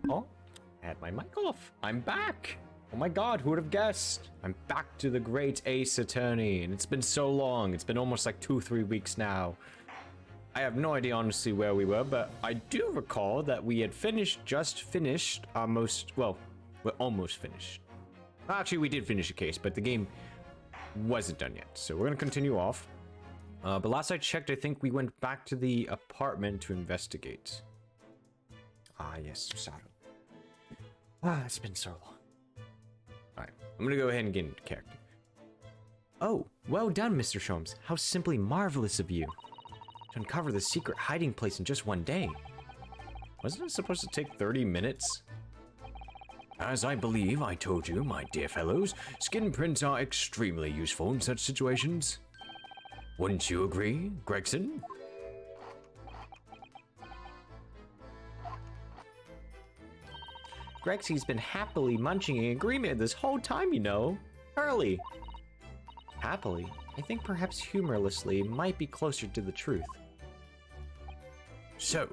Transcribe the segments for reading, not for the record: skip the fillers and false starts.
Oh, I had my mic off. I'm back. Oh my god, who would have guessed? I'm back to the great Ace Attorney, and it's been so long. It's been almost like 2-3 weeks now. I have no idea honestly where we were, but I do recall that we had just finished our we're almost finished. Actually, we did finish a case, but the game wasn't done yet. So we're gonna continue off. But last I checked, I think we went back to the apartment to investigate. Ah, yes, Saru. Ah, it's been so long. Alright, I'm gonna go ahead and get into character. Oh, well done, Mr. Sholmes. How simply marvelous of you to uncover the secret hiding place in just one day. Wasn't it supposed to take 30 minutes? As I believe I told you, my dear fellows, skin prints are extremely useful in such situations. Wouldn't you agree, Gregson? Grexy's been happily munching in agreement this whole time, you know. Early. Happily? I think perhaps humorlessly might be closer to the truth. So,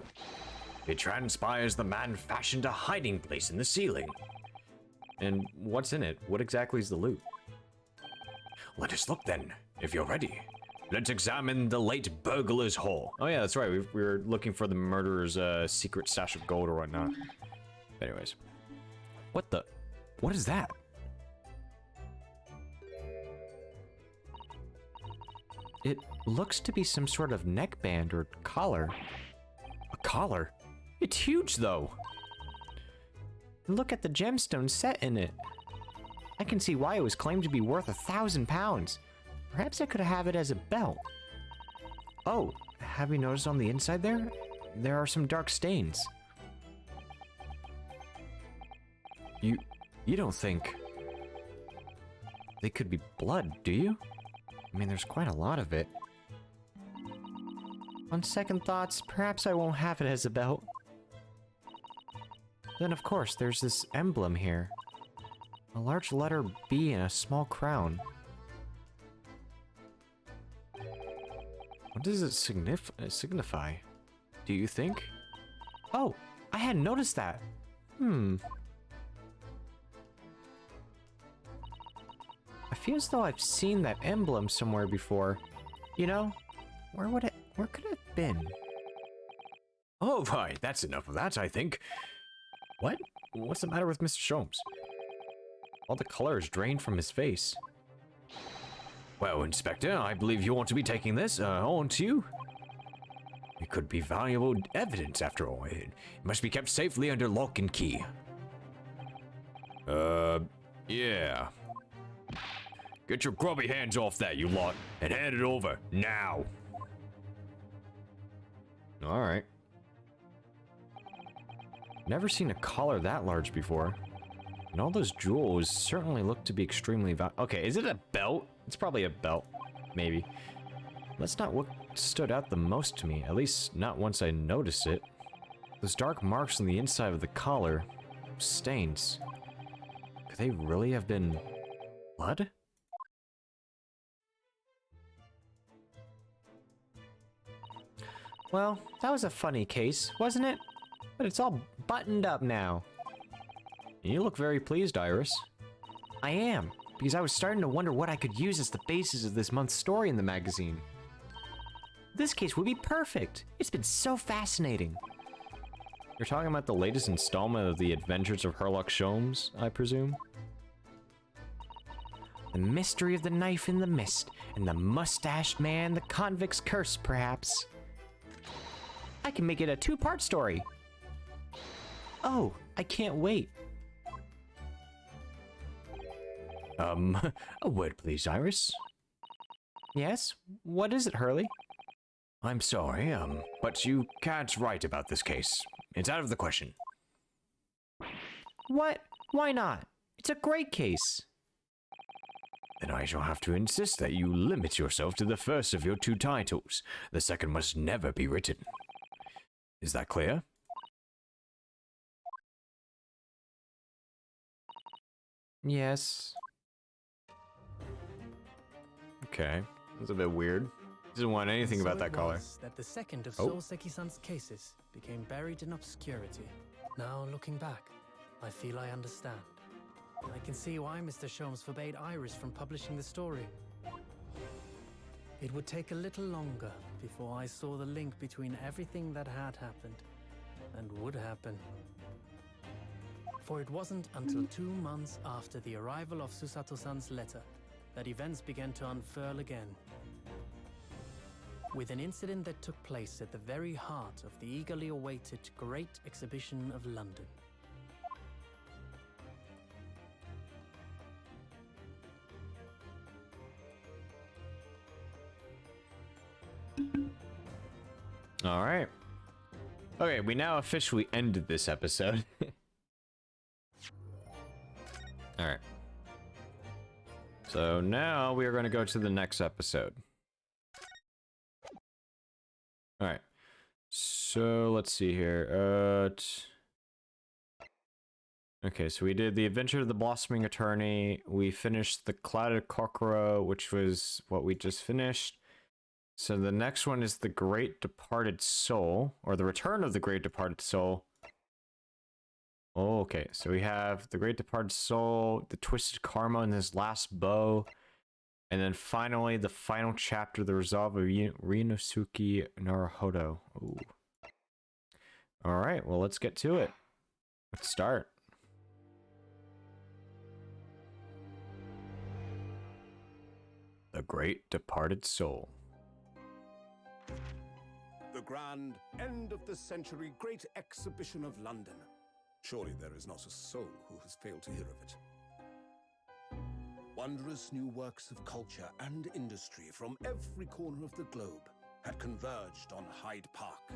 it transpires the man fashioned a hiding place in the ceiling. And what's in it? What exactly is the loot? Let us look then, if you're ready. Let's examine the late burglar's hole. Oh yeah, that's right. We were looking for the murderer's secret stash of gold or whatnot. Anyways. What is that? It looks to be some sort of neckband or collar. A collar? It's huge though. Look at the gemstone set in it. I can see why it was claimed to be worth 1,000 pounds. Perhaps I could have it as a belt. Oh, have you noticed on the inside there? There are some dark stains. You don't think they could be blood, do you? I mean, there's quite a lot of it. On second thoughts, perhaps I won't have it as a belt. Then, of course, there's this emblem here. A large letter B and a small crown. What does it signify? Do you think? Oh, I hadn't noticed that. I feel as though I've seen that emblem somewhere before. You know, where could it have been? Oh, right, that's enough of that, I think. What? What's the matter with Mr. Sholmes? All the color is drained from his face. Well, Inspector, I believe you want to be taking this, aren't you? It could be valuable evidence, after all. It must be kept safely under lock and key. Yeah. Get your grubby hands off that, you lot, and hand it over, now. Alright. Never seen a collar that large before. And all those jewels certainly look to be extremely okay, is it a belt? It's probably a belt. Maybe. That's not what stood out the most to me, at least not once I noticed it. Those dark marks on the inside of the collar. Stains. Could they really have been blood? Well, that was a funny case, wasn't it? But it's all buttoned up now. You look very pleased, Iris. I am, because I was starting to wonder what I could use as the basis of this month's story in the magazine. This case would be perfect. It's been so fascinating. You're talking about the latest installment of the Adventures of Sherlock Sholmes, I presume? The mystery of the knife in the mist, and the mustached man, the convict's curse, perhaps. I can make it a 2-part story. Oh, I can't wait. A word please, Iris. Yes? What is it, Hurley? I'm sorry, but you can't write about this case. It's out of the question. What? Why not? It's a great case. Then I shall have to insist that you limit yourself to the first of your 2 titles. The second must never be written. Is that clear? Yes. Okay. That's a bit weird. Doesn't want anything about that collar. That the second of Soul Seki-san's cases became buried in obscurity. Now, looking back, I feel I understand. I can see why Mr. Sholmes forbade Iris from publishing the story. It would take a little longer before I saw the link between everything that had happened and would happen. For it wasn't until 2 months after the arrival of Susato-san's letter that events began to unfurl again. With an incident that took place at the very heart of the eagerly awaited Great Exhibition of London. All right. Okay, we now officially ended this episode. All right. So now we are going to go to the next episode. All right. So let's see here. Okay, so we did the Adventure of the Blossoming Attorney. We finished the Clouded Kokoro, which was what we just finished. So the next one is the Great Departed Soul, or the Return of the Great Departed Soul. Oh, okay, so we have the Great Departed Soul, the Twisted Karma, and his last bow, and then finally the final chapter, the Resolve of Rinosuke Naruhodo. Ooh. All right, well, let's get to it. Let's start. The Great Departed Soul. The grand end of the century Great Exhibition of London. Surely there is not a soul who has failed to hear of it. Wondrous new works of culture and industry from every corner of the globe had converged on Hyde Park,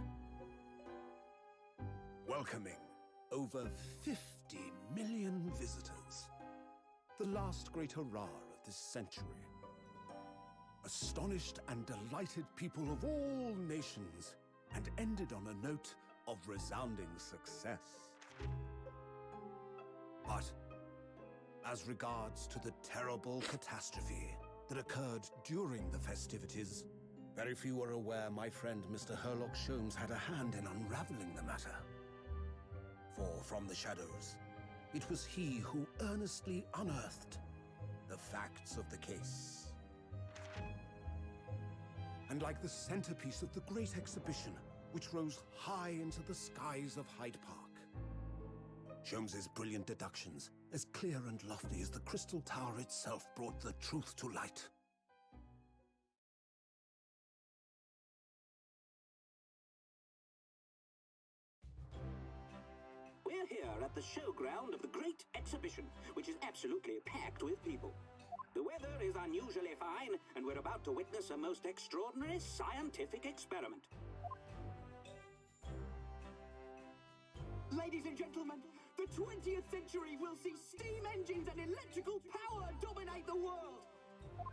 welcoming over 50 million visitors. The last great hurrah of this century. Astonished and delighted people of all nations, and ended on a note of resounding success. But as regards to the terrible catastrophe that occurred during the festivities, very few are aware my friend Mr. Herlock Sholmes had a hand in unraveling the matter. For from the shadows, it was he who earnestly unearthed the facts of the case. And like the centerpiece of the Great Exhibition, which rose high into the skies of Hyde Park, Sholmes's brilliant deductions, as clear and lofty as the Crystal Tower itself, brought the truth to light. We're here at the showground of the Great Exhibition, which is absolutely packed with people. The weather is unusually fine, and we're about to witness a most extraordinary scientific experiment. Ladies and gentlemen, the 20th century will see steam engines and electrical power dominate the world.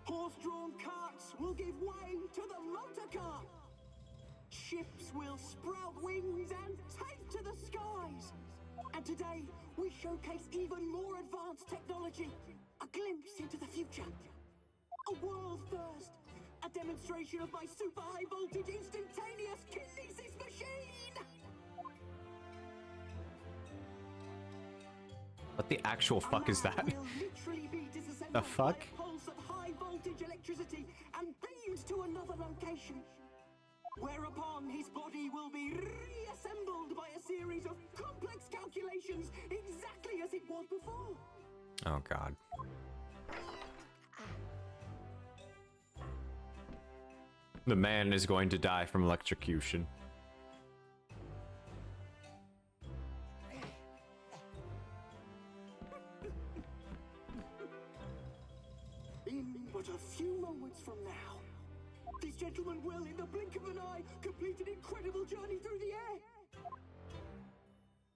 Horse-drawn carts will give way to the motor car. Ships will sprout wings and take to the skies. And today, we showcase even more advanced technology. A glimpse into the future. A world first. A demonstration of my super high voltage instantaneous kinesis machine. What the actual fuck is that? Will literally be disassembled The fuck? by a pulse of high voltage electricity and beamed to another location. Whereupon his body will be reassembled by a series of complex calculations exactly as it was before. Oh god. The man is going to die from electrocution. In but a few moments from now, this gentleman will, in the blink of an eye, complete an incredible journey through the air.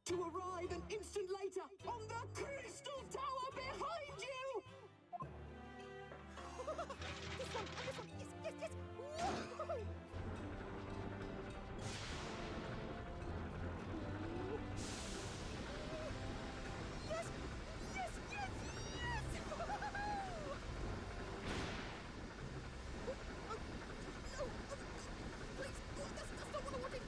To arrive an instant later on the Crystal Tower behind you! This one! Yes! Woo! Yes! No! Please! That's not what I wanted!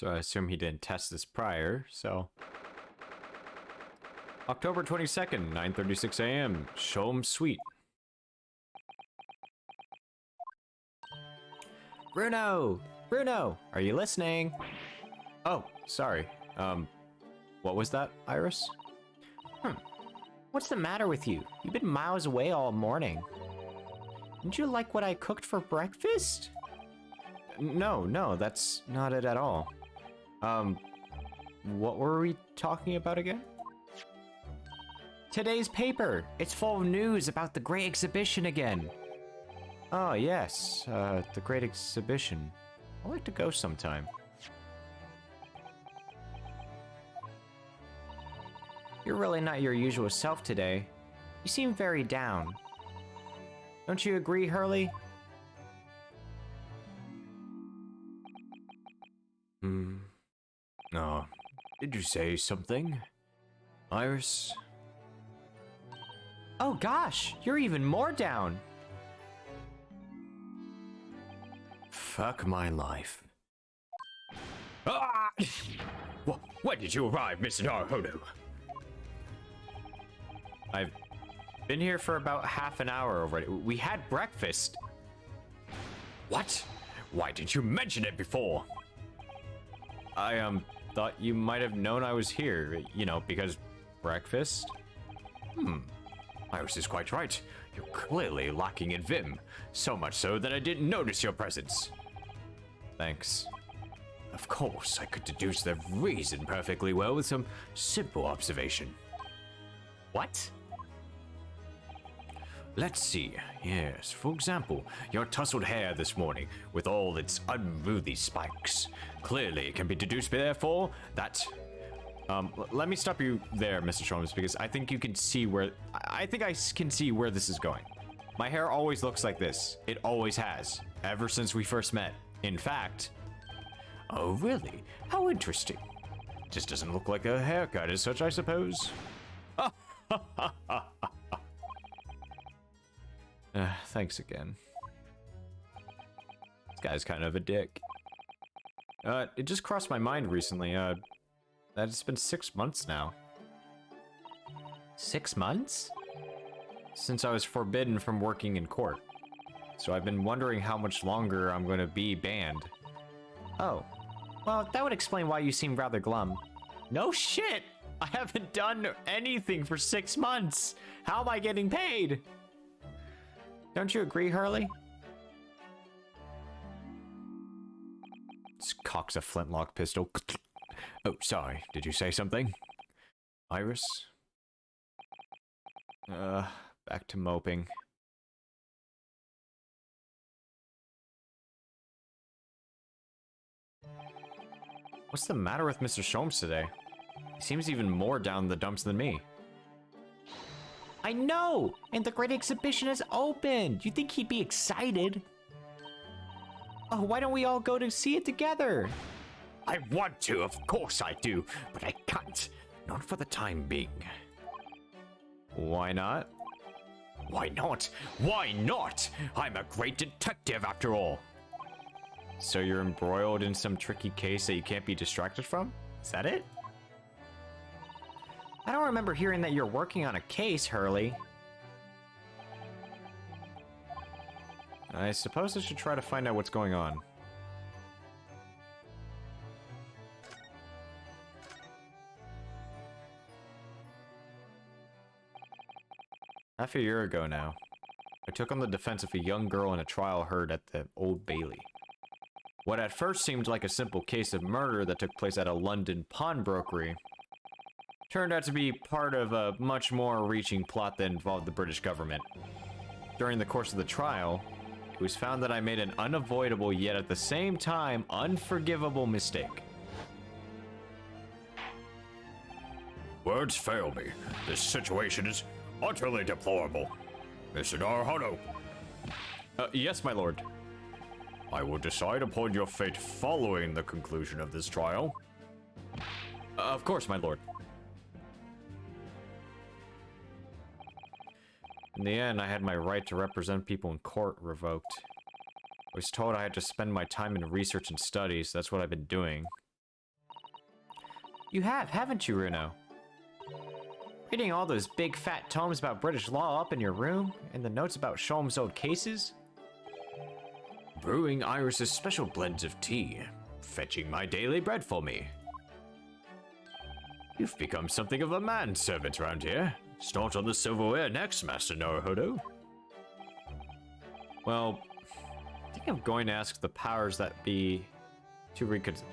So I assume he didn't test this prior, so... October 22nd, 9:36 a.m. Shom Suite. Bruno! Bruno! Are you listening? Oh, sorry. What was that, Iris? What's the matter with you? You've been miles away all morning. Didn't you like what I cooked for breakfast? No, that's not it at all. What were we talking about again? Today's paper. It's full of news about the Great Exhibition again. Oh, yes, the Great Exhibition. I'd like to go sometime. You're really not your usual self today. You seem very down. Don't you agree, Hurley? Oh, did you say something? Iris? Oh gosh, you're even more down. Fuck my life. Ah! When did you arrive, Mr. Naruhodo? I've been here for about half an hour already. We had breakfast. What? Why didn't you mention it before? I, thought you might have known I was here, you know, because breakfast? Iris is quite right. You're clearly lacking in vim. So much so that I didn't notice your presence. Thanks. Of course, I could deduce the reason perfectly well with some simple observation. What? Let's see. Yes, for example, your tousled hair this morning with all its unruly spikes. Clearly, it can be deduced therefore that... let me stop you there, Mr. Sholmes, because I think you can see where... I think I can see where this is going. My hair always looks like this. It always has. Ever since we first met. In fact... Oh, really? How interesting. Just doesn't look like a haircut as such, I suppose. Thanks again. This guy's kind of a dick. It just crossed my mind recently, that it's been 6 months now. 6 months? Since I was forbidden from working in court. So I've been wondering how much longer I'm gonna be banned. Oh. Well, that would explain why you seem rather glum. No shit! I haven't done anything for 6 months! How am I getting paid? Don't you agree, Hurley? This cock's a flintlock pistol. Oh, sorry. Did you say something? Iris? Back to moping. What's the matter with Mr. Sholmes today? He seems even more down the dumps than me. I know! And the Great Exhibition has opened! You'd think he'd be excited. Oh, why don't we all go to see it together? I want to, of course I do, but I can't. Not for the time being. Why not? Why not? Why not? I'm a great detective after all. So you're embroiled in some tricky case that you can't be distracted from? Is that it? I don't remember hearing that you're working on a case, Hurley. I suppose I should try to find out what's going on. Half a year ago now, I took on the defense of a young girl in a trial heard at the Old Bailey. What at first seemed like a simple case of murder that took place at a London pawnbrokery turned out to be part of a much more reaching plot that involved the British government. During the course of the trial, it was found that I made an unavoidable yet at the same time unforgivable mistake. Words fail me. This situation is utterly deplorable. Mr. Naruhodo. Yes, my lord. I will decide upon your fate following the conclusion of this trial. Of course, my lord. In the end, I had my right to represent people in court revoked. I was told I had to spend my time in research and studies. That's what I've been doing. You have, haven't you, Runo? Reading all those big fat tomes about British law up in your room, and the notes about Sholm's old cases? Brewing Iris's special blends of tea, fetching my daily bread for me. You've become something of a manservant around here. Start on the silverware next, Master Naruhodo. Well, I think I'm going to ask the powers that be to reconsider.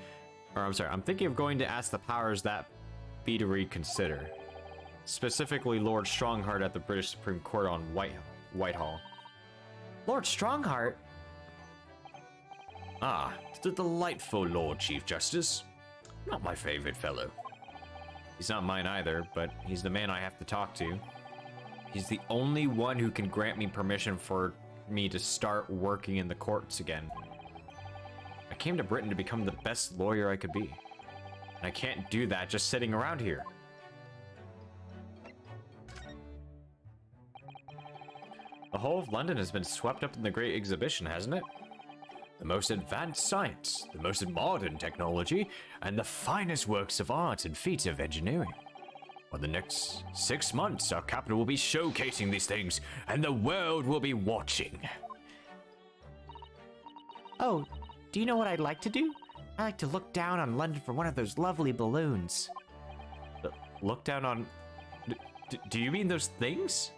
Or I'm sorry, I'm thinking of going to ask the powers that be to reconsider. Specifically, Lord Strongheart at the British Supreme Court on Whitehall. Lord Strongheart? Ah, the delightful Lord Chief Justice. Not my favorite fellow. He's not mine either, but he's the man I have to talk to. He's the only one who can grant me permission for me to start working in the courts again. I came to Britain to become the best lawyer I could be. And I can't do that just sitting around here. The whole of London has been swept up in the Great Exhibition, hasn't it? The most advanced science, the most modern technology, and the finest works of art and feats of engineering. For the next 6 months, our capital will be showcasing these things, and the world will be watching. Oh, do you know what I'd like to do? I like to look down on London from one of those lovely balloons. Look down on... do you mean those things?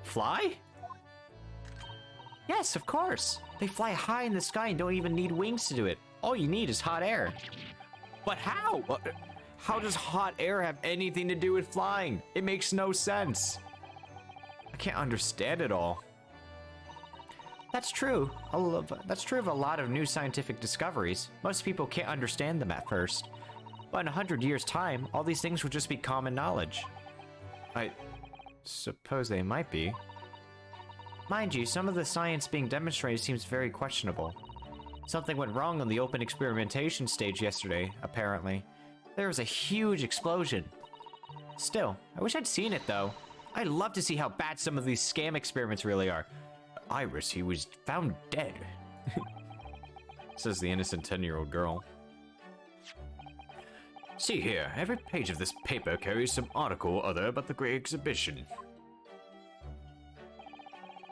Fly? Yes, of course. They fly high in the sky and don't even need wings to do it. All you need is hot air. But how? How does hot air have anything to do with flying? It makes no sense. I can't understand it all. That's true. That's true of a lot of new scientific discoveries. Most people can't understand them at first. But in 100 years' time, all these things will just be common knowledge. I suppose they might be. Mind you, some of the science being demonstrated seems very questionable. Something went wrong on the open experimentation stage yesterday, apparently. There was a huge explosion. Still, I wish I'd seen it though. I'd love to see how bad some of these scam experiments really are. Iris, he was found dead. Says the innocent 10-year-old girl. See here, every page of this paper carries some article or other about the Great Exhibition.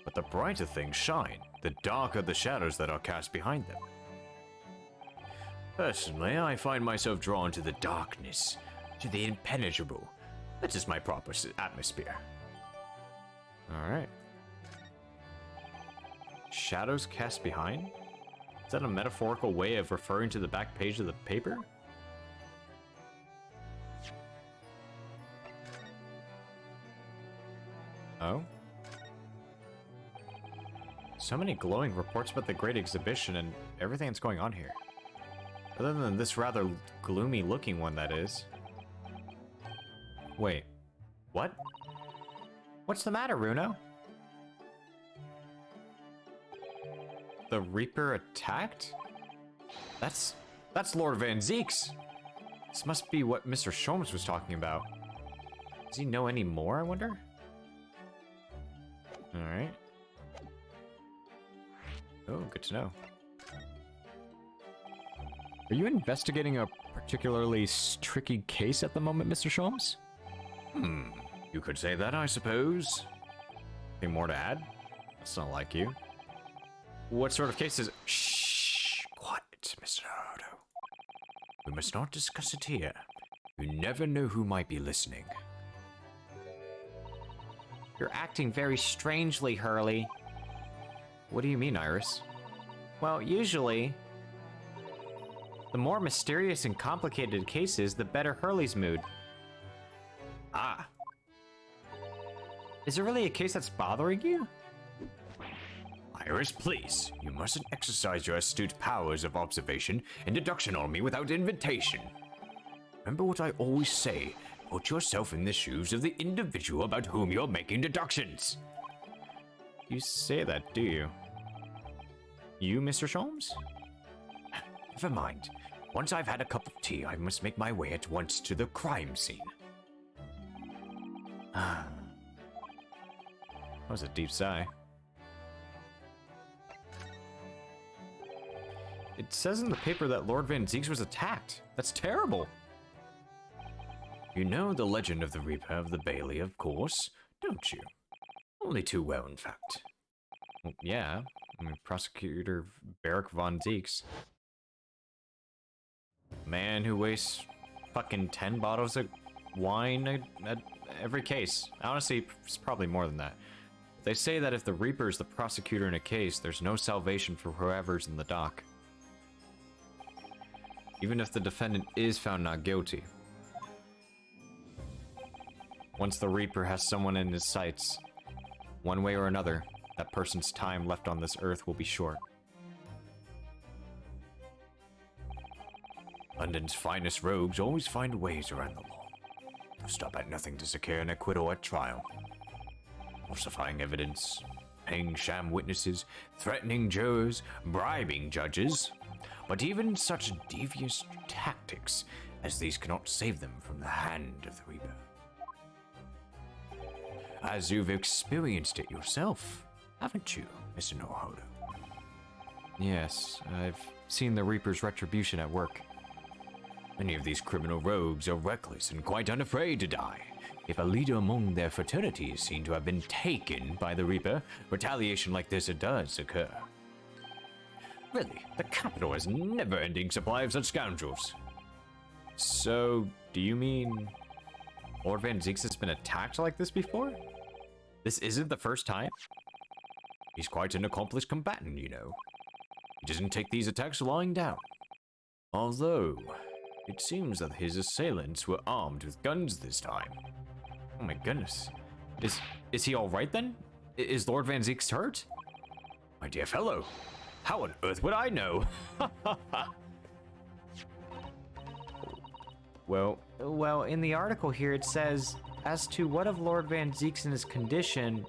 But the brighter things shine, the darker the shadows that are cast behind them. Personally, I find myself drawn to the darkness, to the impenetrable. That is my proper atmosphere. Alright. Shadows cast behind? Is that a metaphorical way of referring to the back page of the paper? Oh? So many glowing reports about the Great Exhibition and everything that's going on here. Other than this rather gloomy looking one, that is. Wait. What? What's the matter, Runo? The Reaper attacked? That's Lord Van Zieks. This must be what Mr. Sholmes was talking about. Does he know any more, I wonder? Alright. Oh, good to know. Are you investigating a particularly tricky case at the moment, Mr. Sholmes? You could say that, I suppose. Anything more to add? That's not like you. What sort of case is it? Shh! Quiet, Mr. Naruto. We must not discuss it here. You never know who might be listening. You're acting very strangely, Hurley. What do you mean, Iris? Well, usually, the more mysterious and complicated cases, the better Hurley's mood. Ah. Is there really a case that's bothering you? Iris, please. You mustn't exercise your astute powers of observation and deduction on me without invitation. Remember what I always say. Put yourself in the shoes of the individual about whom you're making deductions. You say that, do you? You, Mr. Sholmes? Never mind. Once I've had a cup of tea, I must make my way at once to the crime scene. That was a deep sigh. It says in the paper that Lord Van Zieks was attacked. That's terrible. You know the legend of the Reaper of the Bailey, of course, don't you? Only too well, in fact. Well, yeah, I mean, Prosecutor Beric von Deeks. Man who wastes fucking 10 bottles of wine at every case. Honestly, it's probably more than that. They say that if the Reaper is the prosecutor in a case, there's no salvation for whoever's in the dock. Even if the defendant is found not guilty. Once the Reaper has someone in his sights, one way or another, that person's time left on this earth will be short. London's finest rogues always find ways around the law. They'll stop at nothing to secure an acquittal at trial. Falsifying evidence, paying sham witnesses, threatening jurors, bribing judges. But even such devious tactics as these cannot save them from the hand of the Reaper. As you've experienced it yourself, haven't you, Mr. Norhodo? Yes, I've seen the Reaper's retribution at work. Many of these criminal rogues are reckless and quite unafraid to die. If a leader among their fraternity is seen to have been taken by the Reaper, retaliation like this does occur. Really, the capital has a never-ending supply of such scoundrels. So, do you mean Lord Van Zieks has been attacked like this before? This isn't the first time? He's quite an accomplished combatant, you know. He doesn't take these attacks lying down. Although, it seems that his assailants were armed with guns this time. Oh my goodness. Is he alright then? Is Lord Van Zieks hurt? My dear fellow, how on earth would I know? Well, in the article here it says, as to what of Lord Van Zieks and his condition,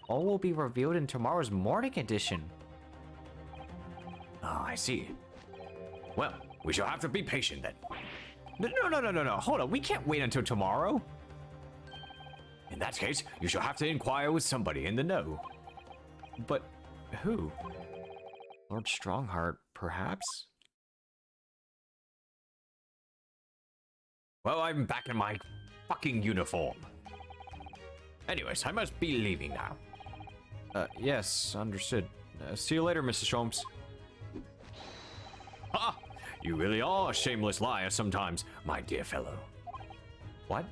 all will be revealed in tomorrow's morning edition. Oh, I see. Well, we shall have to be patient then. No, hold on, we can't wait until tomorrow. In that case, you shall have to inquire with somebody in the know. But who? Lord Strongheart, perhaps? Well, I'm back in my fucking uniform. Anyways, I must be leaving now. Yes, understood. See you later, Mrs. Sholmes. Ha! You really are a shameless liar sometimes, my dear fellow. What?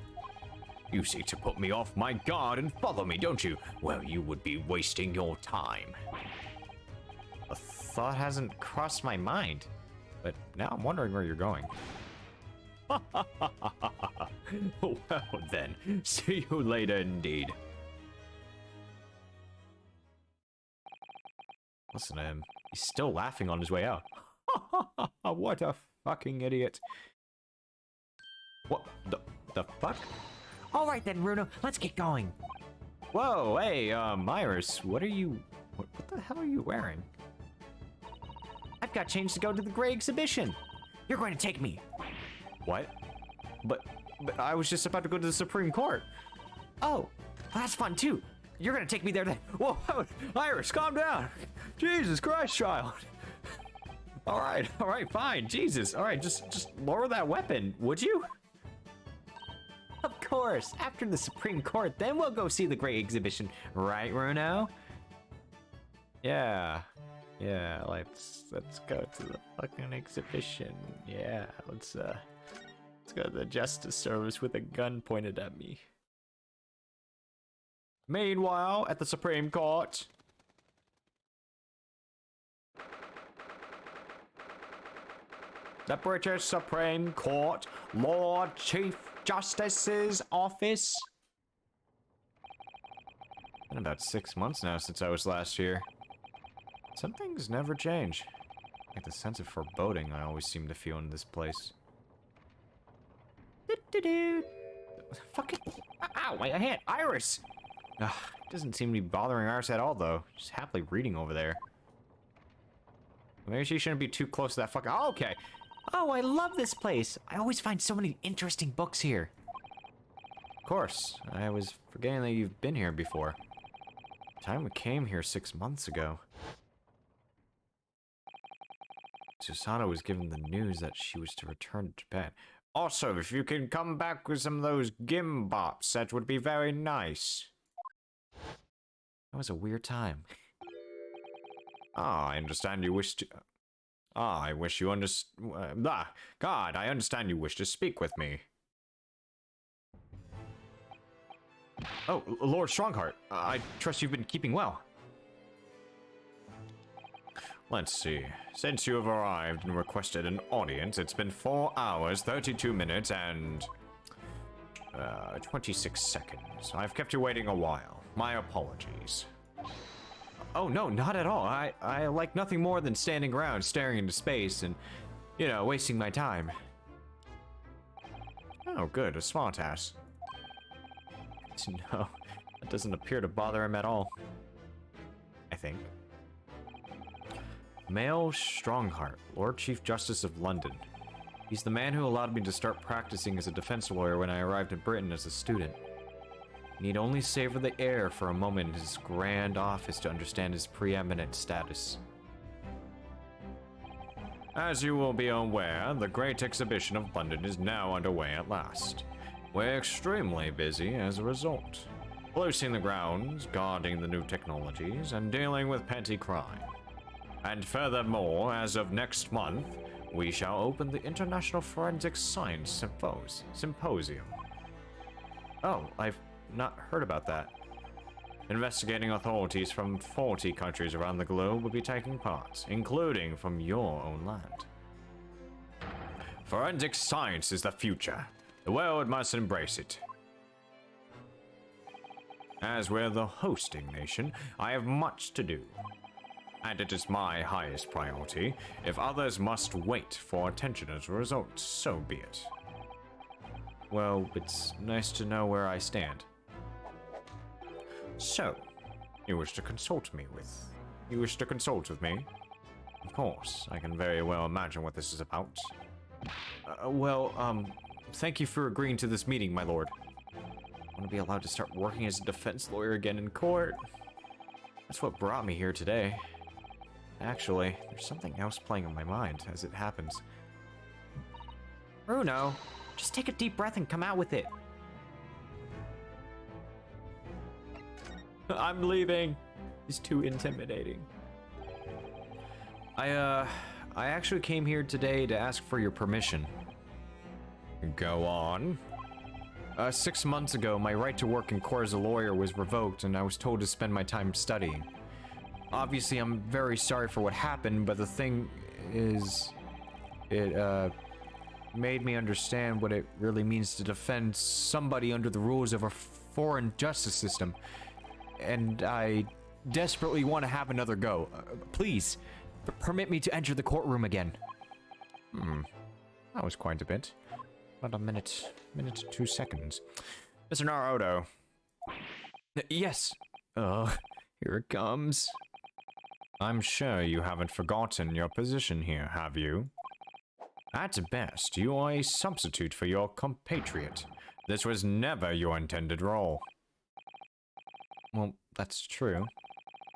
You seek to put me off my guard and follow me, don't you? Well, you would be wasting your time. A thought hasn't crossed my mind, but now I'm wondering where you're going. Well then, see you later indeed. Listen to him. He's still laughing on his way out. What a fucking idiot. What the fuck? All right then, Bruno, let's get going. Whoa, hey, Iris, what are you... What the hell are you wearing? I've got change to go to the Grey exhibition. You're going to take me. What? But I was just about to go to the Supreme Court. Oh, that's fun too. You're going to take me there then. Whoa, Iris, calm down. Jesus Christ, child. All right, fine. Jesus. All right, just lower that weapon, would you? Of course. After the Supreme Court, then we'll go see the Grey exhibition. Right, Bruno? Yeah, let's go to the fucking exhibition. Yeah, let's go to the Justice Service with a gun pointed at me. Meanwhile, at the Supreme Court. The British Supreme Court, Lord Chief Justice's office. Been about 6 months now since I was last here. Some things never change. Like the sense of foreboding I always seem to feel in this place. Fucking... Ow, my hand! Iris! Ugh, doesn't seem to be bothering Iris at all, though. She's happily reading over there. Maybe she shouldn't be too close to that fucking... Oh, okay. Oh, I love this place. I always find so many interesting books here. Of course. I was forgetting that you've been here before. The time we came here 6 months ago. Susanoo was given the news that she was to return to Japan. Also, if you can come back with some of those gimbops, that would be very nice. That was a weird time. I understand you wish to... I wish you God, I understand you wish to speak with me. Oh, Lord Strongheart, I trust you've been keeping well. Let's see. Since you have arrived and requested an audience, it's been 4 hours, 32 minutes, and... 26 seconds. I've kept you waiting a while. My apologies. Oh, no, not at all. I like nothing more than standing around, staring into space, and, you know, wasting my time. Oh, good. A smartass. No, that doesn't appear to bother him at all. I think. Mael Strongheart, Lord Chief Justice of London. He's the man who allowed me to start practicing as a defense lawyer when I arrived in Britain as a student. Need only savor the air for a moment in his grand office to understand his preeminent status. As you will be aware, the Great Exhibition of London is now underway at last. We're extremely busy as a result, policing the grounds, guarding the new technologies, and dealing with petty crime. And furthermore, as of next month, we shall open the International Forensic Science Symposium. Oh, I've not heard about that. Investigating authorities from 40 countries around the globe will be taking part, including from your own land. Forensic science is the future. The world must embrace it. As we're the hosting nation, I have much to do. And it is my highest priority. If others must wait for attention as a result, so be it. Well, it's nice to know where I stand. So, you wish to consult with me? Of course, I can very well imagine what this is about. Thank you for agreeing to this meeting, my lord. I want to be allowed to start working as a defense lawyer again in court. That's what brought me here today. Actually, there's something else playing on my mind as it happens. Bruno, just take a deep breath and come out with it. I'm leaving. He's too intimidating. I actually came here today to ask for your permission. Go on. 6 months ago, my right to work in court as a lawyer was revoked, and I was told to spend my time studying. Obviously, I'm very sorry for what happened, but the thing is, it made me understand what it really means to defend somebody under the rules of a foreign justice system. And I desperately want to have another go. Please, permit me to enter the courtroom again. That was quite a bit. About a minute 2 seconds. Mr. Naruto. Yes. Here it comes. I'm sure you haven't forgotten your position here, have you? At best, you are a substitute for your compatriot. This was never your intended role. Well, that's true.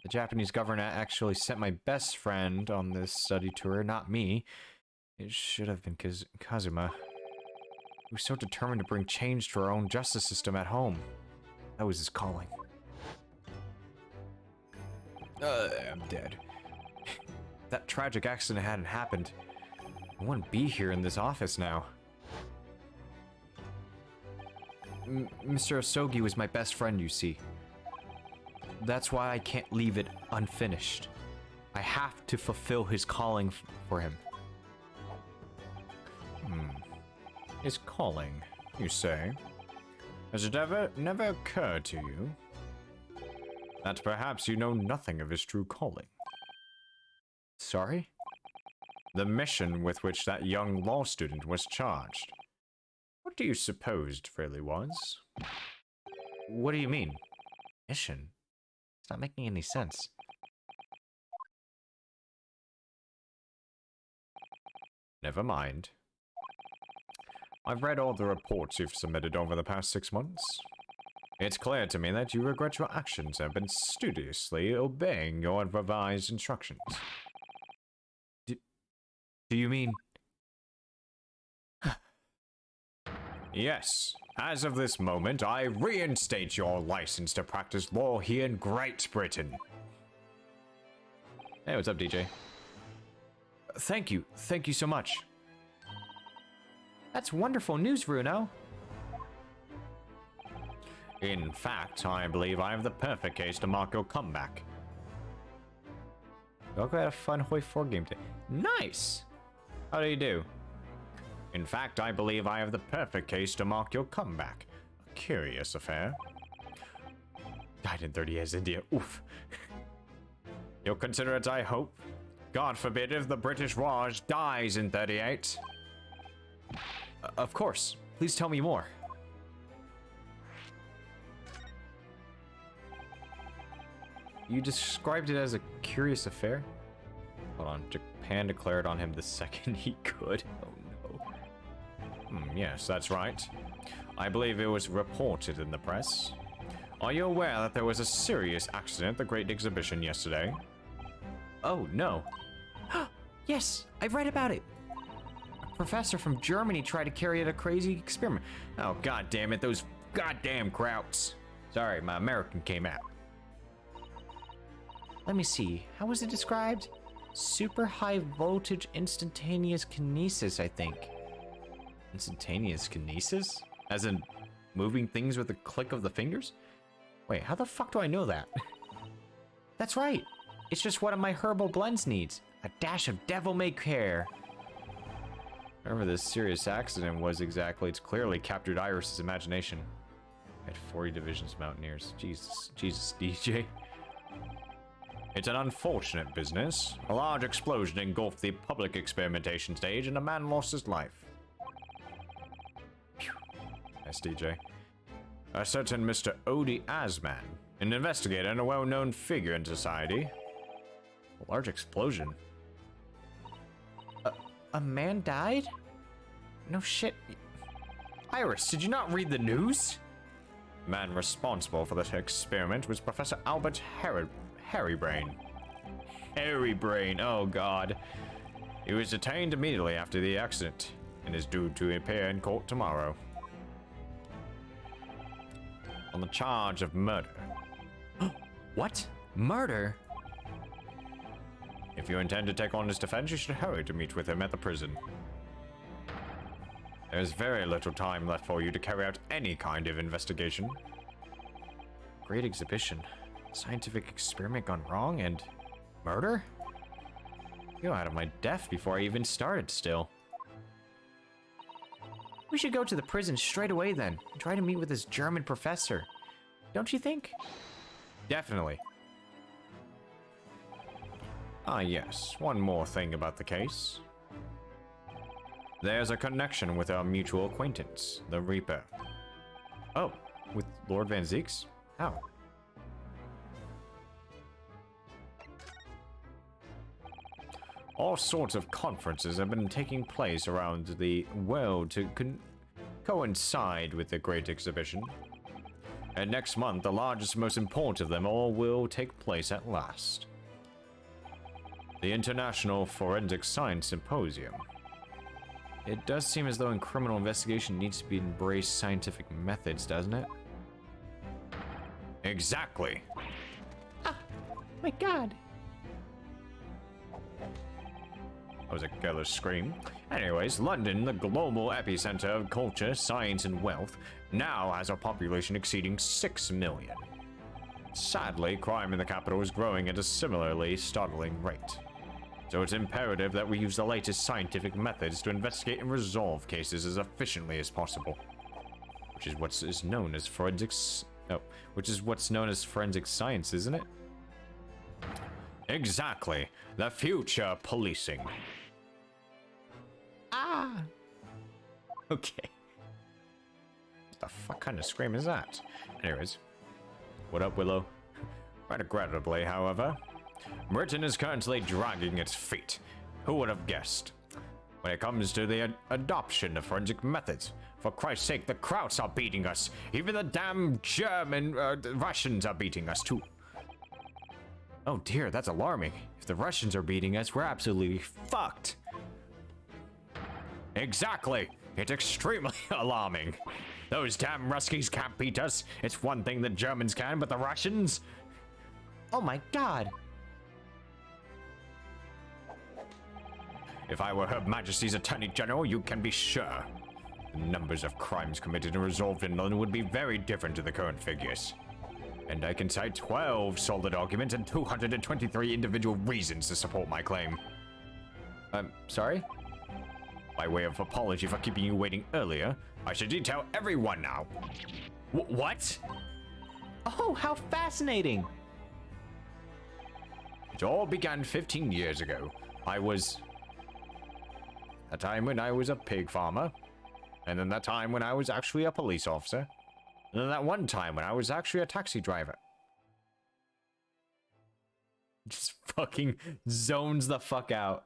The Japanese government actually sent my best friend on this study tour, not me. It should have been Kazuma. He was so determined to bring change to our own justice system at home. That was his calling. I'm dead. If that tragic accident hadn't happened, I wouldn't be here in this office now. Mr. Osogi was my best friend, you see. That's why I can't leave it unfinished. I have to fulfill his calling for him. His calling, you say? Has it never occurred to you that perhaps you know nothing of his true calling? Sorry? The mission with which that young law student was charged. What do you suppose it really was? What do you mean? Mission? It's not making any sense. Never mind. I've read all the reports you've submitted over the past 6 months. It's clear to me that you regret your actions and have been studiously obeying your revised instructions. Do you mean... Yes, as of this moment, I reinstate your license to practice law here in Great Britain. Hey, what's up, DJ? Thank you so much. That's wonderful news, Bruno. In fact, I believe I have the perfect case to mark your comeback. Welcome to a fun Hoi 4 game today. Nice! How do you do? In fact, I believe I have the perfect case to mark your comeback. A curious affair. Died in 30 years, India. Oof. You'll consider it, I hope. God forbid if the British Raj dies in 38. Of course. Please tell me more. You described it as a curious affair? Hold on. Japan declared on him the second he could. Oh no. Yes, that's right. I believe it was reported in the press. Are you aware that there was a serious accident at the Great Exhibition yesterday? Oh, no. Yes, I've read about it. A professor from Germany tried to carry out a crazy experiment. Oh, god damn it, those goddamn krauts. Sorry, my American came out. Let me see, how was it described? Super high voltage instantaneous kinesis, I think. Instantaneous kinesis? As in moving things with a click of the fingers? Wait, how the fuck do I know that? That's right. It's just one of my herbal blends needs. A dash of devil-may-care. Whatever this serious accident was exactly, it's clearly captured Iris's imagination. At 40 Division's Mountaineers. Jesus, DJ. It's an unfortunate business. A large explosion engulfed the public experimentation stage and a man lost his life. Phew. Yes, DJ. A certain Mr. Odie Asman, an investigator and a well-known figure in society. A large explosion. A man died? No shit. Iris, did you not read the news? The man responsible for this experiment was Professor Albert Harrybrain. Harrybrain, oh god. He was detained immediately after the accident and is due to appear in court tomorrow. On the charge of murder. What? Murder? If you intend to take on his defense, you should hurry to meet with him at the prison. There's very little time left for you to carry out any kind of investigation. Great exhibition. Scientific experiment gone wrong and murder? You're out of my depth before I even started still. We should go to the prison straight away then, and try to meet with this German professor. Don't you think? Definitely. Ah yes, one more thing about the case. There's a connection with our mutual acquaintance, the Reaper. Oh, with Lord Van Zieks? How? All sorts of conferences have been taking place around the world to coincide with the Great Exhibition. And next month, the largest, most important of them all will take place at last. The International Forensic Science Symposium. It does seem as though in criminal investigation needs to be embraced scientific methods, doesn't it? Exactly. Ah, my god. That was a girlish scream. Anyways, London, the global epicenter of culture, science, and wealth, now has a population exceeding 6 million. Sadly, crime in the capital is growing at a similarly startling rate. So it's imperative that we use the latest scientific methods to investigate and resolve cases as efficiently as possible. Which is what's known as forensics. No, which is what's known as forensic science, isn't it? Exactly. The future policing. Ah. Okay. What the fuck kind of scream is that? Anyways. What up, Willow? Regrettably, however, Britain is currently dragging its feet. Who would have guessed? When it comes to the adoption of forensic methods, for Christ's sake, the Krauts are beating us. Even the damn German Russians are beating us too. Oh dear, that's alarming. If the Russians are beating us, we're absolutely fucked. Exactly. It's extremely alarming. Those damn Ruskies can't beat us. It's one thing the Germans can, but the Russians? Oh my god. If I were Her Majesty's Attorney General, you can be sure the numbers of crimes committed and resolved in London would be very different to the current figures. And I can cite 12 solid arguments and 223 individual reasons to support my claim. Sorry? By way of apology for keeping you waiting earlier, I should detail everyone now. What? Oh, how fascinating. It all began 15 years ago. I was... a time when I was a pig farmer. And then that time when I was actually a police officer. And then that one time when I was actually a taxi driver. Just fucking zones the fuck out.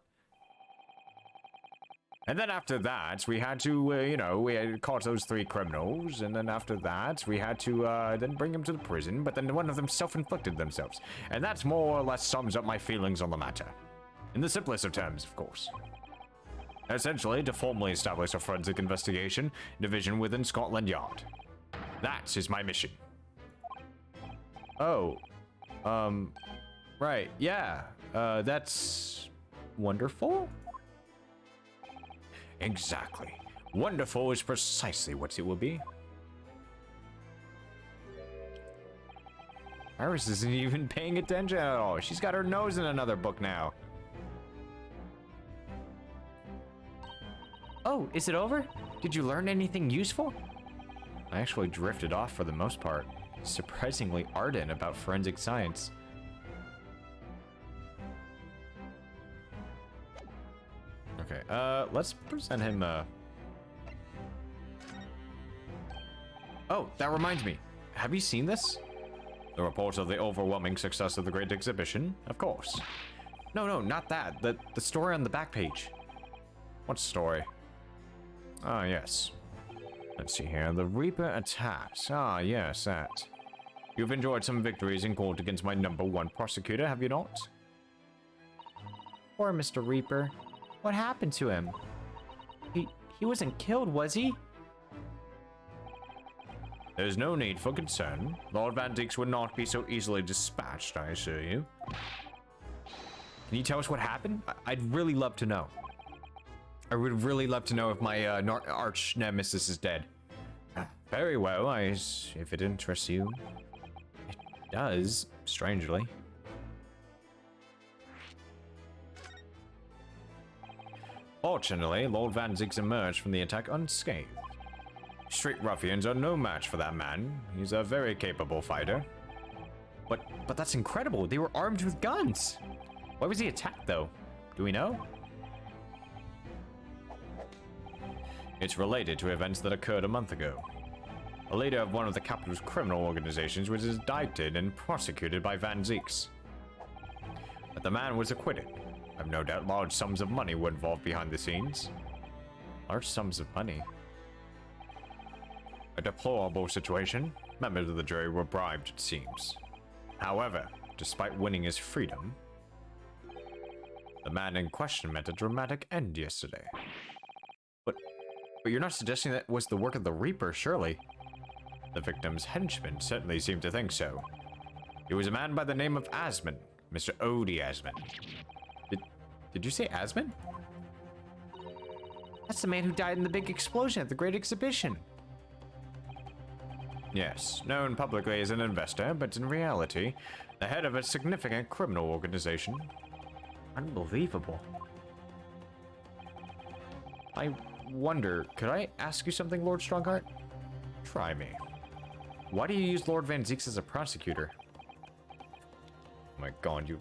And then after that, we had to, we had caught those 3 criminals. And then after that, we had to, then bring them to the prison. But then one of them self-inflicted themselves. And that more or less sums up my feelings on the matter. In the simplest of terms, of course. Essentially, to formally establish a forensic investigation division within Scotland Yard. That is my mission. Oh. Right, yeah. That's... wonderful? Exactly. Wonderful is precisely what it will be. Iris isn't even paying attention at all. She's got her nose in another book now. Oh, is it over? Did you learn anything useful? I actually drifted off for the most part. Surprisingly ardent about forensic science. Okay, let's present him, Oh, that reminds me. Have you seen this? the report of the overwhelming success of the Great Exhibition? Of course. No, not that. The story on the back page. What story? Ah, yes. Let's see here. The Reaper attacks. Ah, yes, that. You've enjoyed some victories in court against my #1 prosecutor, have you not? Poor Mr. Reaper. What happened to him? He wasn't killed, was he? There's no need for concern. Lord Van Dix would not be so easily dispatched, I assure you. Can you tell us what happened? I'd really love to know. I would really love to know if my arch nemesis is dead. Very well, if it interests you. It does, strangely. Fortunately, Lord Van Zix emerged from the attack unscathed. Street ruffians are no match for that man. He's a very capable fighter. But that's incredible. They were armed with guns. Why was he attacked, though? Do we know? It's related to events that occurred a month ago. A leader of one of the capital's criminal organizations was indicted and prosecuted by Van Zix. But the man was acquitted. I've no doubt large sums of money were involved behind the scenes. Large sums of money? A deplorable situation. Members of the jury were bribed, it seems. However, despite winning his freedom, the man in question met a dramatic end yesterday. But you're not suggesting that was the work of the Reaper, surely? The victim's henchman certainly seemed to think so. He was a man by the name of Asman, Mr. Odie Asman. Did you say Asman? That's the man who died in the big explosion at the Great Exhibition. Yes, known publicly as an investor, but in reality, the head of a significant criminal organization. Unbelievable. I wonder, could I ask you something, Lord Strongheart? Try me. Why do you use Lord Van Zix as a prosecutor? Oh my god, you're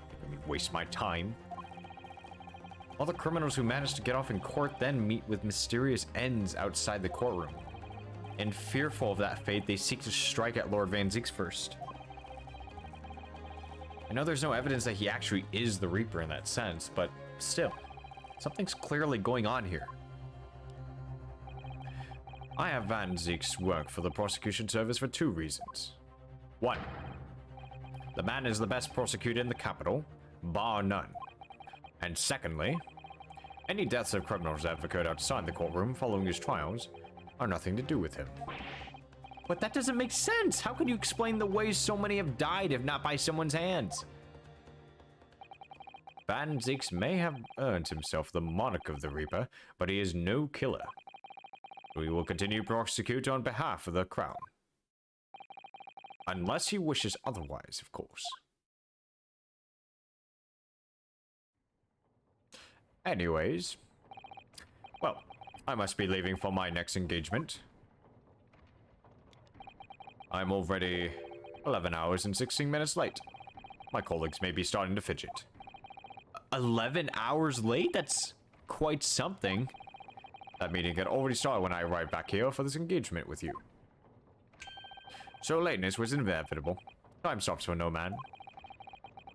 making me waste my time. All the criminals who manage to get off in court then meet with mysterious ends outside the courtroom. And fearful of that fate, they seek to strike at Lord Van Zix first. I know there's no evidence that he actually is the Reaper in that sense, but still, something's clearly going on here. I have Van Zix work for the prosecution service for 2 reasons. 1. The man is the best prosecutor in the capital, bar none. And secondly, Any deaths of criminals that have occurred outside the courtroom following his trials are nothing to do with him. But that doesn't make sense. How can you explain the ways so many have died if not by someone's hands? Van Zieks may have earned himself the monarch of the Reaper, but he is no killer. We will continue to prosecute on behalf of the Crown. Unless he wishes otherwise, of course. Anyways, well, I must be leaving for my next engagement. I'm already 11 hours and 16 minutes late. My colleagues may be starting to fidget. 11 hours late? That's quite something. That meeting had already started when I arrived back here for this engagement with you. So lateness was inevitable. Time stops for no man.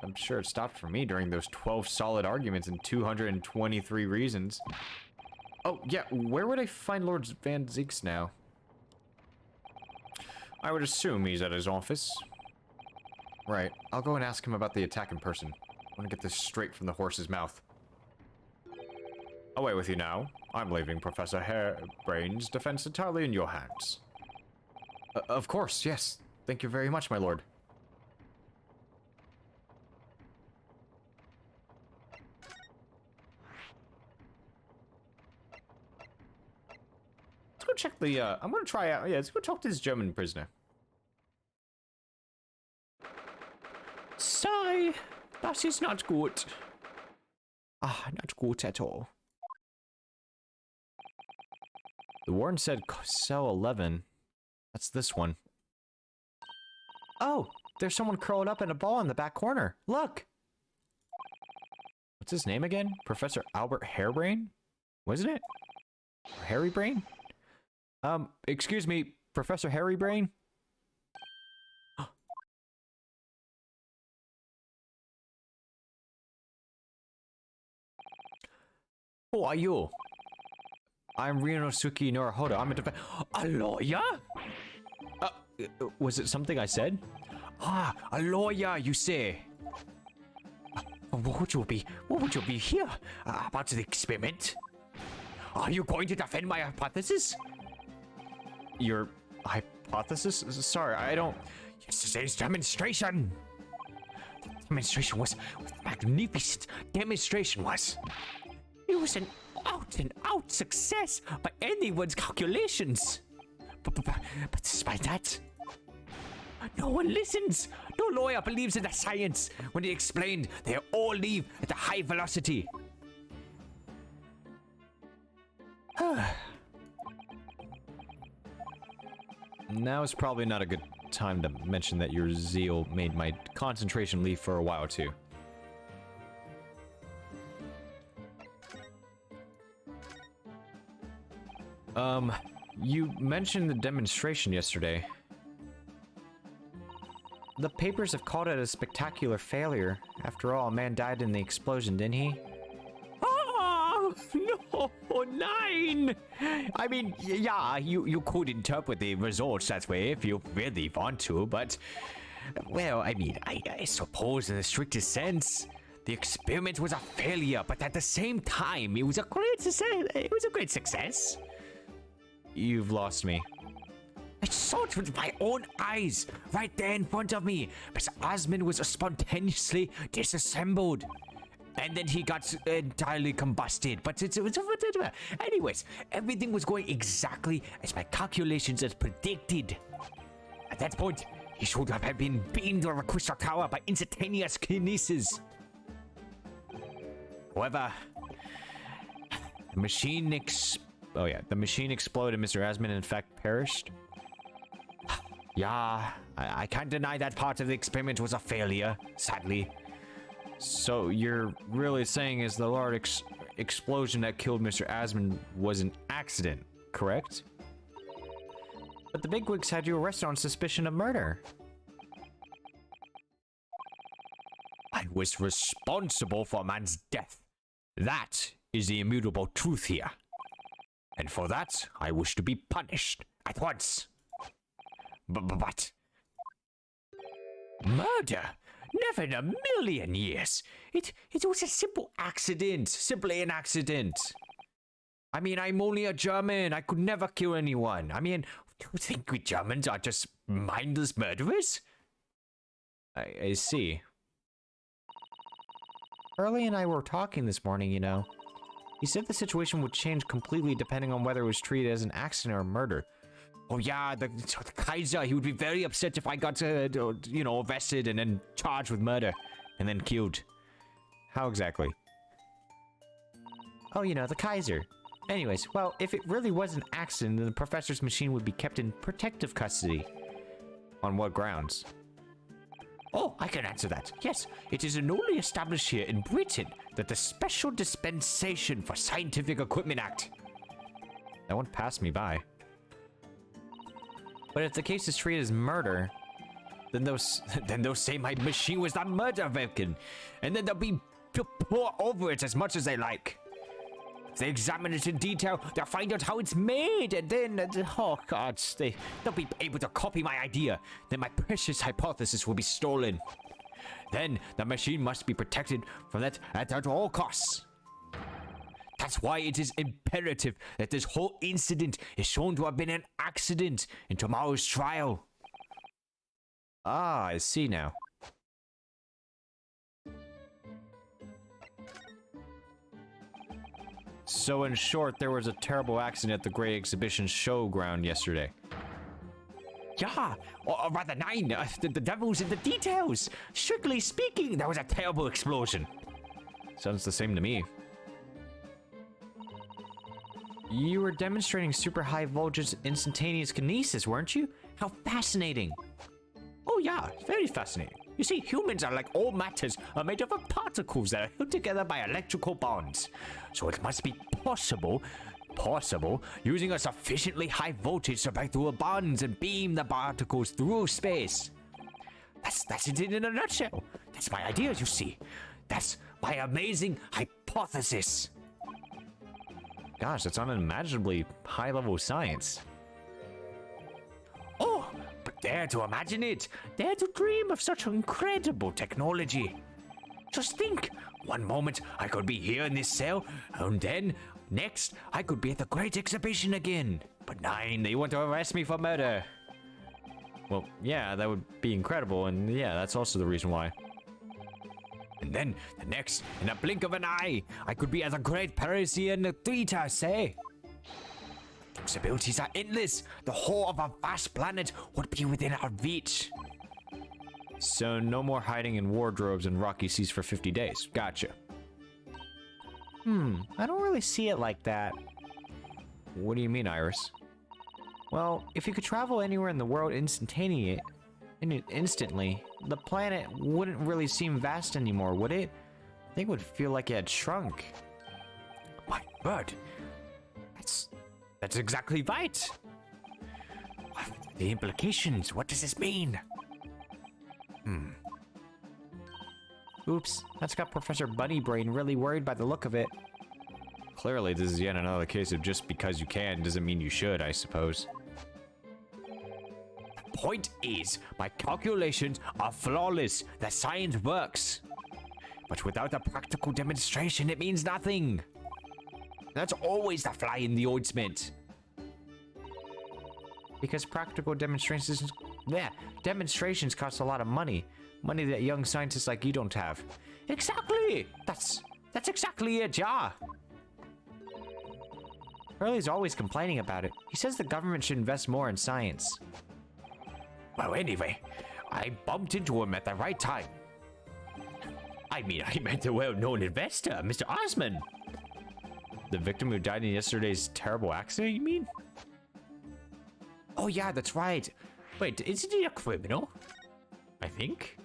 I'm sure it stopped for me during those 12 solid arguments and 223 reasons. Oh, yeah, where would I find Lord Van Zieks now? I would assume he's at his office. Right, I'll go and ask him about the attack in person. I want to get this straight from the horse's mouth. Away with you now. I'm leaving Professor Harebrain's defense entirely in your hands. Of course, yes. Thank you very much, my lord. Let's go check the, I'm gonna try out, yeah, let's go talk to this German prisoner. Sigh, that is not good. Ah, not good at all. The warden said cell 11. That's this one. Oh, there's someone curled up in a ball in the back corner. Look! What's his name again? Professor Albert Harebrain? Wasn't it? Harrybrain? Excuse me, Professor Harrybrain? Who are you? I'm Ryunosuke Naruhodo. I'm a lawyer? Was it something I said? Ah, a lawyer, you say? What would you be here about the experiment? Are you going to defend my hypothesis? Your hypothesis? Sorry, I don't... Yesterday's demonstration! The demonstration was magnificent. Demonstration was... It was an out-and-out success by anyone's calculations. But despite that, no one listens. No lawyer believes in the science when he explained they all leave at a high velocity. Now is probably not a good time to mention that your zeal made my concentration leave for a while too. You mentioned the demonstration yesterday. The papers have called it a spectacular failure. After all, a man died in the explosion, didn't he? Oh, no, 9! I mean, yeah, you could interpret the results that way if you really want to, but... Well, I mean, I suppose in the strictest sense, the experiment was a failure, but at the same time, it was a great success. It was a great success. You've lost me. I saw it with my own eyes, right there in front of me. Mr. Osmond was spontaneously disassembled. And then he got entirely combusted. But anyways, everything was going exactly as my calculations had predicted. At that point, he should have been beamed to a crystal tower by instantaneous kinesis. However, the machine the machine exploded. Mr. Asmund, in fact, perished. Yeah, I can't deny that part of the experiment was a failure, sadly. So you're really saying is the large explosion that killed Mr. Asmund was an accident, correct? But the bigwigs had you arrested on suspicion of murder. I was responsible for a man's death. That is the immutable truth here. And for that, I wish to be punished at once. But... Murder? Never in a million years. It was a simple accident. Simply an accident. I mean, I'm only a German. I could never kill anyone. I mean, do you think we Germans are just mindless murderers? I see. Hurley and I were talking this morning, you know. He said the situation would change completely depending on whether it was treated as an accident or a murder. Oh yeah, the Kaiser, he would be very upset if I got, you know, arrested and then charged with murder and then killed. How exactly? Oh, you know, the Kaiser. Anyways, well, if it really was an accident, then the professor's machine would be kept in protective custody. On what grounds? Oh, I can answer that. Yes, it is newly established here in Britain that the Special Dispensation for Scientific Equipment Act. That one passed me by. But if the case is treated as murder, then they'll say my machine was the murder victim, and then they'll be to pour over it as much as they like. If they examine it in detail, they'll find out how it's made, and then, oh god, they'll be able to copy my idea. Then my precious hypothesis will be stolen. Then the machine must be protected from that at all costs. That's why it is imperative that this whole incident is shown to have been an accident in tomorrow's trial. Ah, I see now. So in short, there was a terrible accident at the Great Exhibition Showground yesterday. Yeah, or rather nine, the devil's in the details. Strictly speaking, that was a terrible explosion. Sounds the same to me. You were demonstrating super high voltage instantaneous kinesis, weren't you? How fascinating. Oh yeah, very fascinating. You see, humans are like all matters are made up of particles that are held together by electrical bonds. So it must be possible, using a sufficiently high voltage to break through the bonds and beam the particles through space. That's it in a nutshell. That's my idea, you see. That's my amazing hypothesis. Gosh, that's unimaginably high-level science. Oh, but dare to imagine it. Dare to dream of such incredible technology. Just think, one moment I could be here in this cell, and then next I could be at the Great Exhibition again. But nine, they want to arrest me for murder. Well, yeah, that would be incredible, and yeah, that's also the reason why. And then, the next, in a blink of an eye, I could be at the Great Parisian Theater, say. Possibilities are endless. The whole of a vast planet would be within our reach. So no more hiding in wardrobes and rocky seas for 50 days. Gotcha. I don't really see it like that. What do you mean, Iris? Well, if you could travel anywhere in the world instantly, the planet wouldn't really seem vast anymore, would it? I think it would feel like it had shrunk. My word. That's exactly right. The implications, what does this mean? Oops, that's got Professor Bunnybrain really worried by the look of it. Clearly, this is yet another case of just because you can doesn't mean you should, I suppose. The point is, my calculations are flawless. The science works. But without a practical demonstration, it means nothing. That's always the fly in the ointment. Because practical demonstrations cost a lot of money. Money that young scientists like you don't have. Exactly! That's exactly it, yeah. Hurley's always complaining about it. He says the government should invest more in science. Well, anyway, I bumped into him at the right time. I mean, I met the well-known investor, Mr. Osman. The victim who died in yesterday's terrible accident, you mean? Oh yeah, that's right. Wait, isn't he a criminal? I think.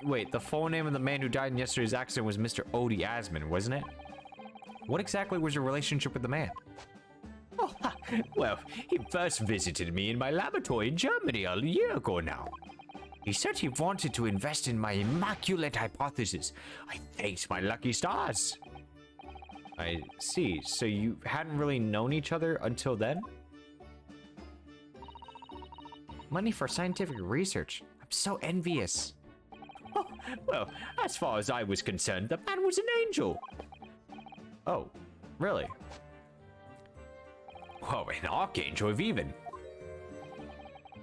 Wait, the full name of the man who died in yesterday's accident was Mr. Odie Asman, wasn't it? What exactly was your relationship with the man? Oh, well, he first visited me in my laboratory in Germany a year ago now. He said he wanted to invest in my immaculate hypothesis. I thanked my lucky stars. I see. So you hadn't really known each other until then? Money for scientific research. I'm so envious. Well, as far as I was concerned, the man was an angel. Oh, really? Oh, an archangel if even.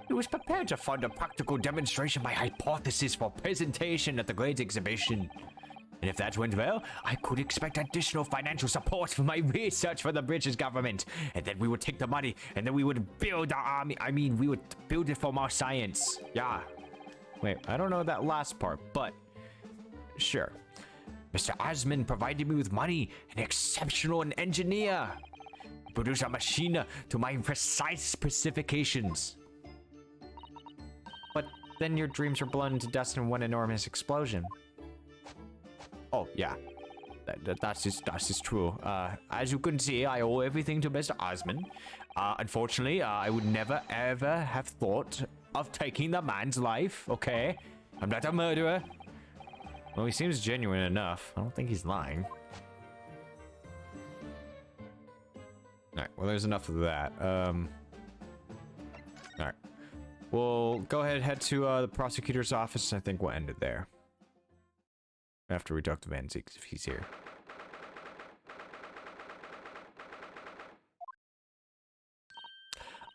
He was prepared to fund a practical demonstration by hypothesis for presentation at the Great Exhibition. And if that went well, I could expect additional financial support for my research for the British government. And then we would take the money, and then we would build our army. I mean, we would build it from our science. Yeah. Wait, I don't know that last part, but sure. Mr. Asman provided me with money, an exceptional engineer. Produce a machine to my precise specifications. But then your dreams were blown into dust in one enormous explosion. Oh, yeah. That is true. As you can see, I owe everything to Mr. Osman. Unfortunately, I would never, ever have thought of taking the man's life, okay? I'm not a murderer. Well, he seems genuine enough. I don't think he's lying. Alright, well, there's enough of that. Alright. We'll go ahead and head to the prosecutor's office, and I think we'll end it there. After we talk to Van Zieks if he's here.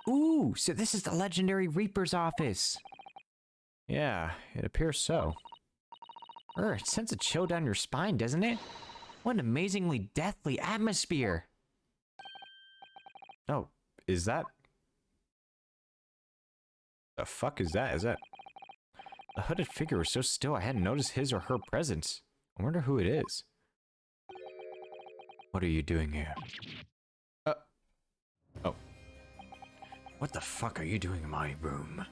Ooh, so this is the legendary Reaper's office. Yeah, it appears so. It sends a chill down your spine, doesn't it? What an amazingly deathly atmosphere. Oh, is that... The fuck is that? Is that... The hooded figure was so still I hadn't noticed his or her presence. I wonder who it is. What are you doing here? Oh. What the fuck are you doing in my room?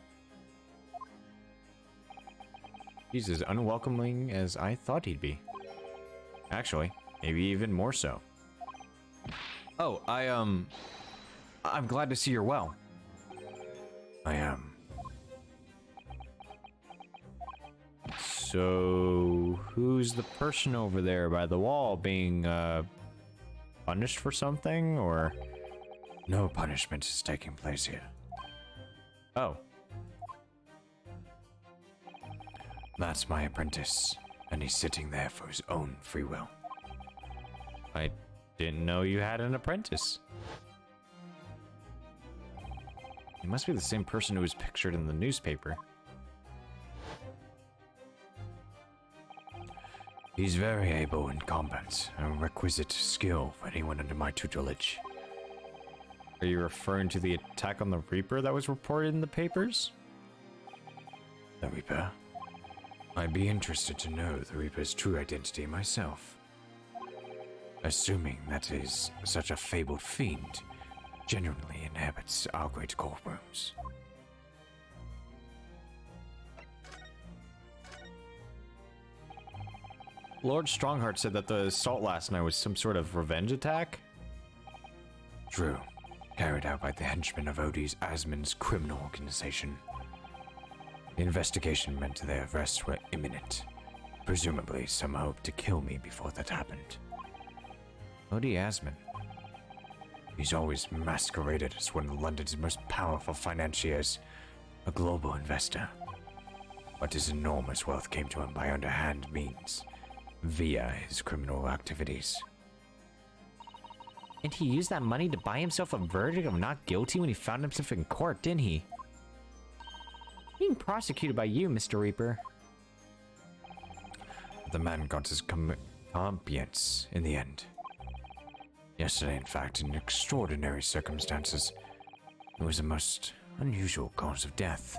He's as unwelcoming as I thought he'd be. Actually, maybe even more so. Oh, I'm glad to see you're well. I am. So, who's the person over there by the wall being, punished for something, or? No punishment is taking place here. Oh. That's my apprentice, and he's sitting there for his own free will. I didn't know you had an apprentice. He must be the same person who was pictured in the newspaper. He's very able in combat, a requisite skill for anyone under my tutelage. Are you referring to the attack on the Reaper that was reported in the papers? The Reaper? I'd be interested to know the Reaper's true identity myself. Assuming that is such a fabled fiend genuinely inhabits our great courtrooms. Lord Strongheart said that the assault last night was some sort of revenge attack? True. Carried out by the henchmen of Odie Asman's criminal organization. The investigation meant their arrests were imminent. Presumably, some hoped to kill me before that happened. Odie Asman. He's always masqueraded as one of London's most powerful financiers, a global investor. But his enormous wealth came to him by underhand means, via his criminal activities. And he used that money to buy himself a verdict of not guilty when he found himself in court, didn't he? Being prosecuted by you, Mr. Reaper. The man got his comeuppance in the end. Yesterday, in fact, in extraordinary circumstances, it was a most unusual cause of death.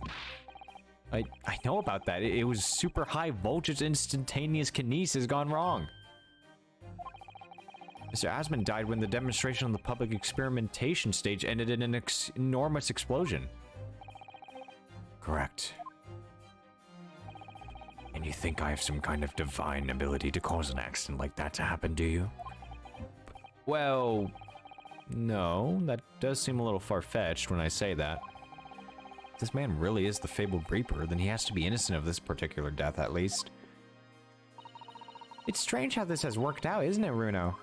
I know about that. It was super high voltage instantaneous kinesis gone wrong. Mr. Asman died when the demonstration on the public experimentation stage ended in an enormous explosion. Correct. And you think I have some kind of divine ability to cause an accident like that to happen, do you? Well, no, that does seem a little far-fetched when I say that. If this man really is the fabled Reaper, then he has to be innocent of this particular death, at least. It's strange how this has worked out, isn't it, Runo?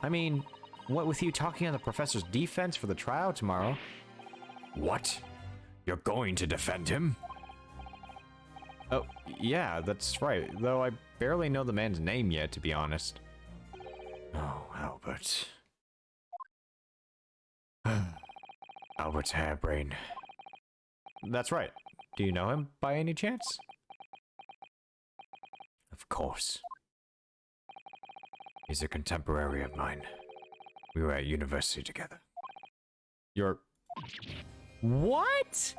I mean, what with you talking on the professor's defense for the trial tomorrow? What? You're going to defend him? Oh, yeah, that's right. Though I barely know the man's name yet, to be honest. Oh, Albert. Albert Harebrain. That's right. Do you know him by any chance? Of course. He's a contemporary of mine. We were at university together. You're... What?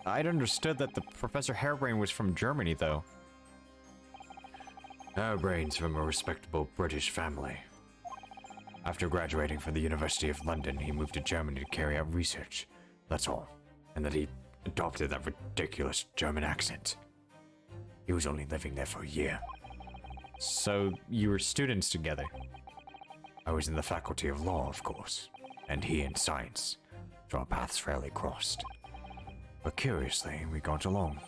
I'd understood that the Professor Harebrain was from Germany, though. Harebrain's from a respectable British family. After graduating from the University of London, he moved to Germany to carry out research. That's all. And that he adopted that ridiculous German accent. He was only living there for a year. So, you were students together? I was in the Faculty of Law, of course, and he in Science, so our paths rarely crossed. But curiously, we got along,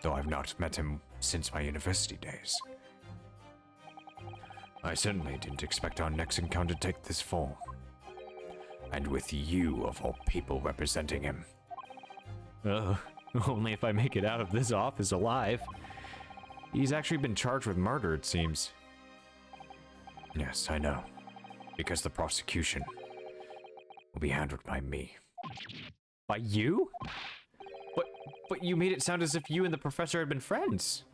though I've not met him since my university days. I certainly didn't expect our next encounter to take this form. And with you, of all people, representing him. Only if I make it out of this office alive. He's actually been charged with murder, it seems. Yes, I know. Because the prosecution will be handled by me. By you? But you made it sound as if you and the professor had been friends.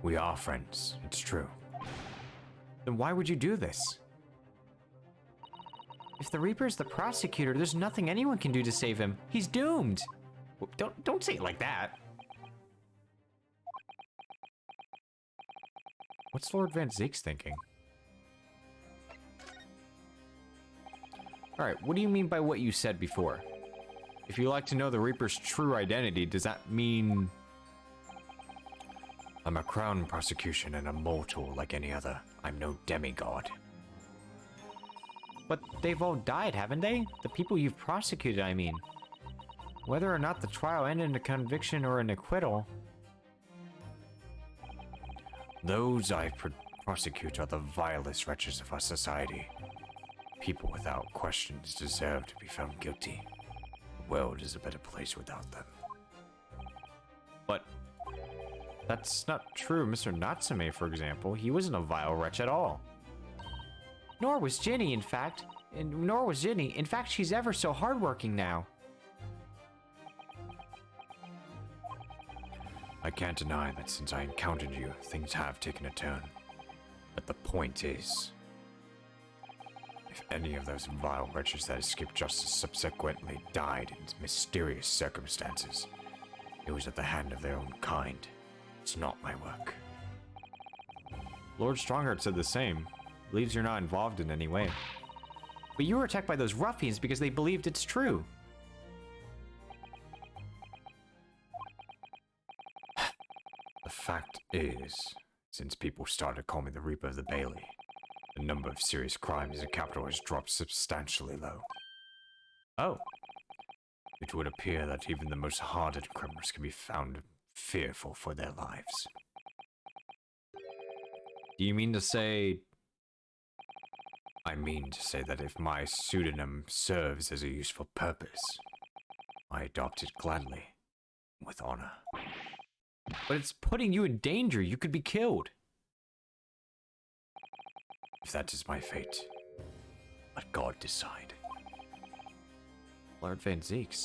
We are friends, it's true. Then why would you do this? If the Reaper's the prosecutor, there's nothing anyone can do to save him. He's doomed. Don't say it like that. What's Lord Van Zeek's thinking? Alright, what do you mean by what you said before? If you like to know the Reaper's true identity, does that mean... I'm a crown prosecution and a mortal like any other. I'm no demigod. But they've all died, haven't they? The people you've prosecuted, I mean. Whether or not the trial ended in a conviction or an acquittal... Those I prosecute are the vilest wretches of our society. People without questions deserve to be found guilty. The world is a better place without them. But that's not true. Mr. Natsume, for example, he wasn't a vile wretch at all. Nor was Ginny, in fact. Nor was Ginny. In fact, she's ever so hardworking now. I can't deny that since I encountered you, things have taken a turn. But the point is, if any of those vile wretches that escaped justice subsequently died in mysterious circumstances, it was at the hand of their own kind. It's not my work. Lord Strongheart said the same. Believes you're not involved in any way. But you were attacked by those ruffians because they believed it's true. The fact is, since people started calling me the Reaper of the Bailey, the number of serious crimes in the capital has dropped substantially low. Oh. It would appear that even the most hardened criminals can be found fearful for their lives. Do you mean to say... I mean to say that if my pseudonym serves as a useful purpose, I adopt it gladly, with honor. But it's putting you in danger. You could be killed. If that is my fate, let God decide. Lord Van Zeeks.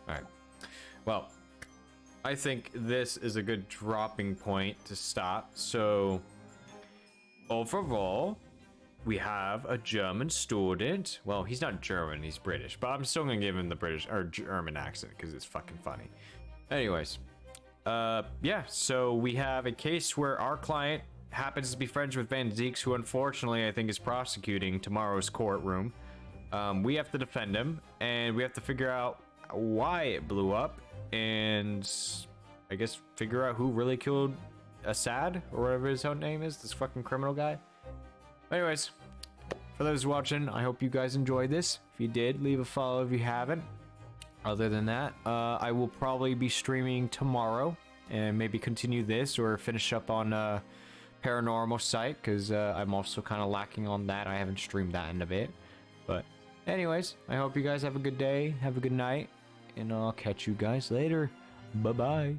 Alright. Well, I think this is a good dropping point to stop. So, overall, we have a German student. Well, he's not German, he's British. But I'm still gonna give him the British or German accent because it's fucking funny. Anyways. Yeah, so we have a case where our client happens to be friends with Van Zeeks, who unfortunately I think is prosecuting tomorrow's courtroom. We have to defend him, and we have to figure out why it blew up, and I guess figure out who really killed Assad, or whatever his own name is, this fucking criminal guy. Anyways, for those watching, I hope you guys enjoyed this. If you did, leave a follow if you haven't. Other than that, I will probably be streaming tomorrow and maybe continue this or finish up on paranormal site, because I'm also kind of lacking on that. I haven't streamed that end of it. But anyways, I hope you guys have a good day, have a good night, and I'll catch you guys later. Bye-bye.